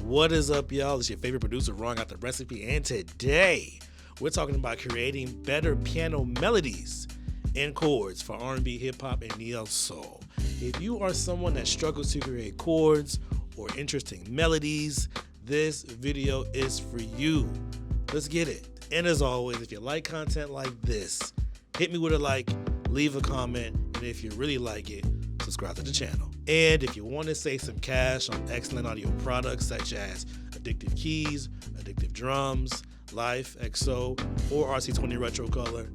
What is up, y'all? It's your favorite producer, Ron, got the recipe, and today we're talking about creating better piano melodies in chords for R&B, hip-hop, and neo soul. If you are someone that struggles to create chords or interesting melodies, this video is for you. Let's get it. And as always, if you like content like this, hit me with a like, leave a comment, and if you really like it, subscribe to the channel. And if you want to save some cash on excellent audio products such as Addictive Keys, Addictive Drums, Life, XO, or RC20 Retro Color,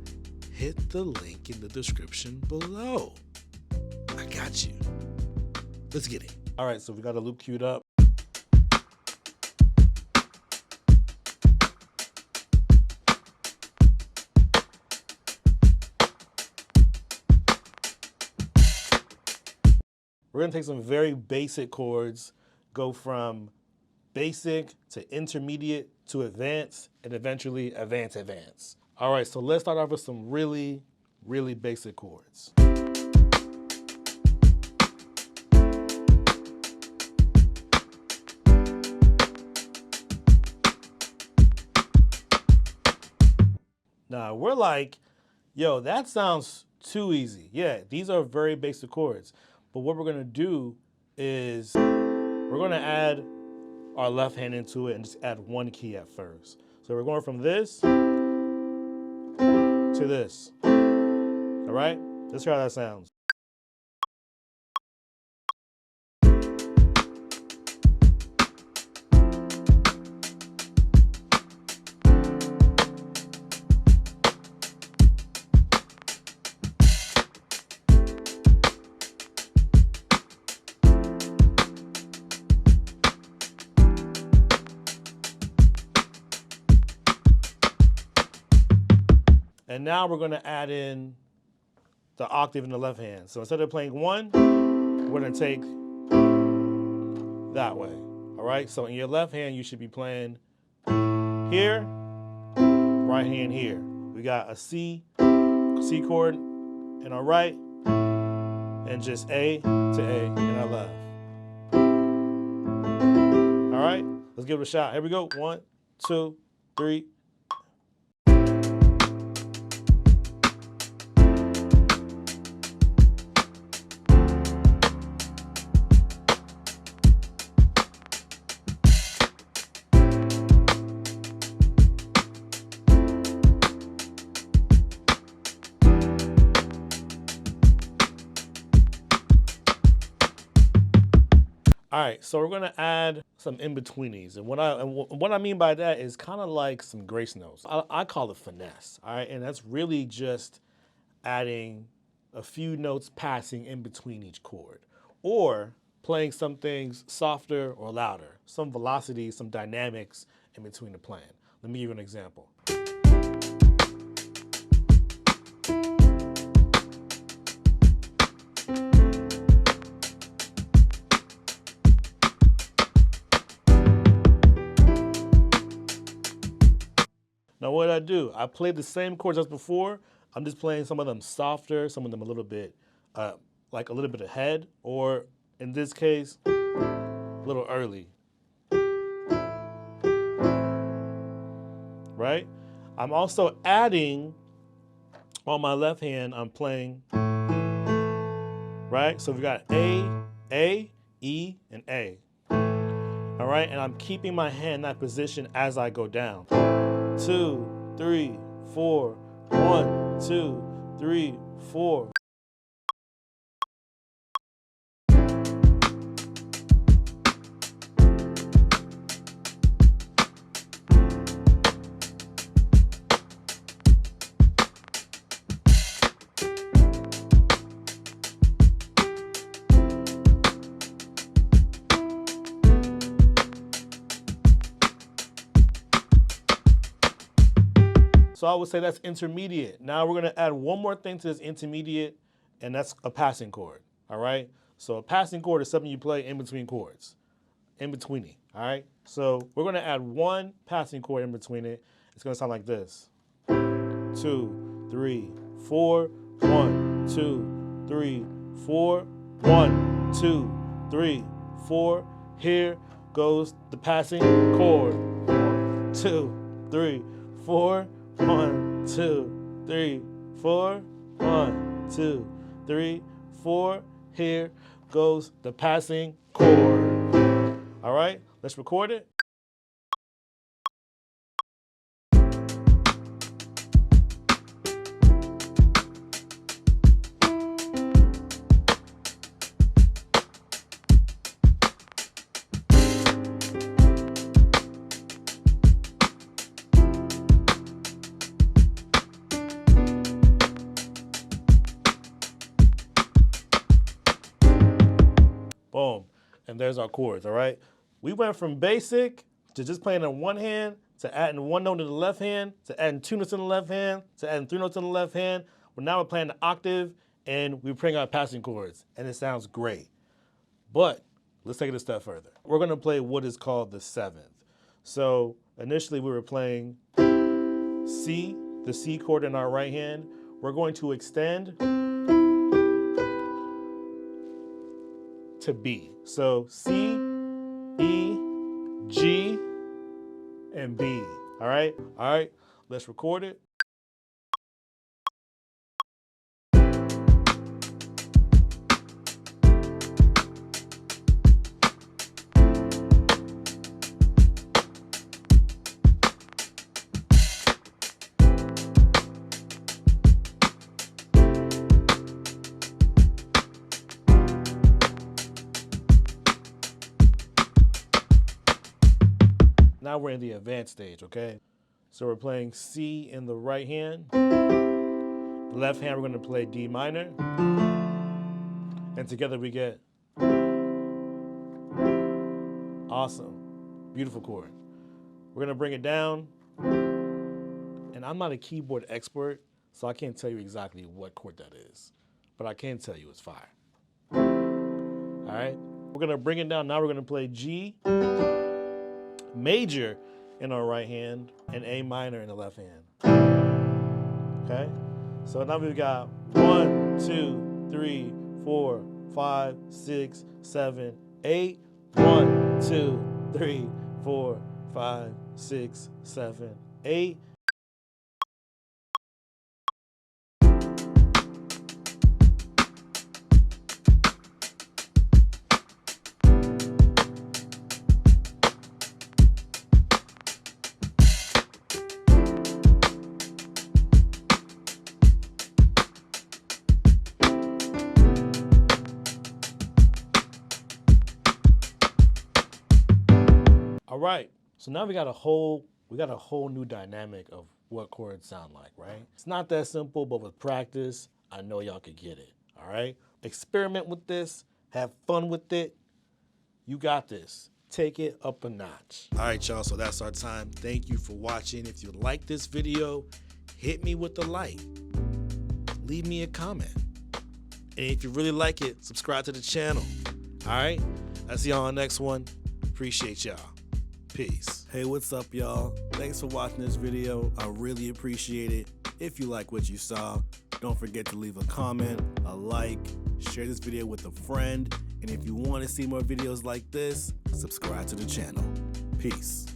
hit the link in the description below. I got you. Let's get it. All right, so we got a loop queued up. We're gonna take some very basic chords, go from basic to intermediate to advanced, and eventually advanced. All right, so let's start off with some really basic chords. Now we're like, yo, that sounds too easy. Yeah, these are very basic chords. But what we're gonna do is we're gonna add our left hand into it and just add one key at first. So we're going from this to this. All right? Let's hear how that sounds. And now we're gonna add in the octave in the left hand. So instead of playing one, we're gonna take that way, all right? So in your left hand, you should be playing here, right hand here. We got a C chord in our right, and just A to A in our left. All right, let's give it a shot. Here we go, 1, 2, 3. All right, so we're gonna add some in-betweenies. And what I mean by that is kind of like some grace notes. I call it finesse, all right? And that's really just adding a few notes passing in between each chord, or playing some things softer or louder, some velocity, some dynamics in between the playing. Let me give you an example. Now what I do, I played the same chords as before. I'm just playing some of them softer, some of them a little bit, like a little bit ahead, or in this case, a little early. Right? I'm also adding, on my left hand, I'm playing, right? So we got A, E, and A. All right, and I'm keeping my hand in that position as I go down. 2, 3, 4, 1, 2, 3, 4. So I would say that's intermediate. Now we're gonna add one more thing to this intermediate, and that's a passing chord, all right? So a passing chord is something you play in between chords, in betweening, all right? So we're gonna add one passing chord in between it. It's gonna sound like this. 2, 3, 4, 1, 2, 3, 4, 1, 2, 3, 4. Here, goes the passing chord. 1, 2, 3, 4. 1, 2, 3, 4. 1, 2, 3, 4. Here goes the passing chord. All right, let's record it. Boom. And there's our chords, all right? We went from basic to just playing on one hand, to adding one note in the left hand, to adding two notes in the left hand, to adding three notes in the left hand. Well, now we're playing the octave, and we're playing our passing chords, and it sounds great. But let's take it a step further. We're gonna play what is called the seventh. So initially we were playing C, the C chord in our right hand. We're going to extend to B. So C, E, G, and B. All right? All right, let's record it. Now we're in the advanced stage, okay? So we're playing C in the right hand. The left hand, we're gonna play D minor. And together we get awesome, beautiful chord. We're gonna bring it down. And I'm not a keyboard expert, so I can't tell you exactly what chord that is. But I can tell you it's fire. All right? We're gonna bring it down. Now we're gonna play G major in our right hand and A minor in the left hand. Okay? So now we've got 1, 2, 3, 4, 5, 6, 7, 8. 1, 2, 3, 4, 5, 6, 7, 8. All right, so now we got a whole new dynamic of what chords sound like, right? It's not that simple, but with practice, I know y'all could get it, all right? Experiment with this, have fun with it. You got this. Take it up a notch. All right, y'all, so that's our time. Thank you for watching. If you like this video, hit me with the like. Leave me a comment. And if you really like it, subscribe to the channel, all right? I'll see y'all on the next one. Appreciate y'all. Peace. Hey, what's up, y'all? Thanks for watching this video. I really appreciate it. If you like what you saw, don't forget to leave a comment, a like, share this video with a friend, and if you want to see more videos like this, subscribe to the channel. Peace.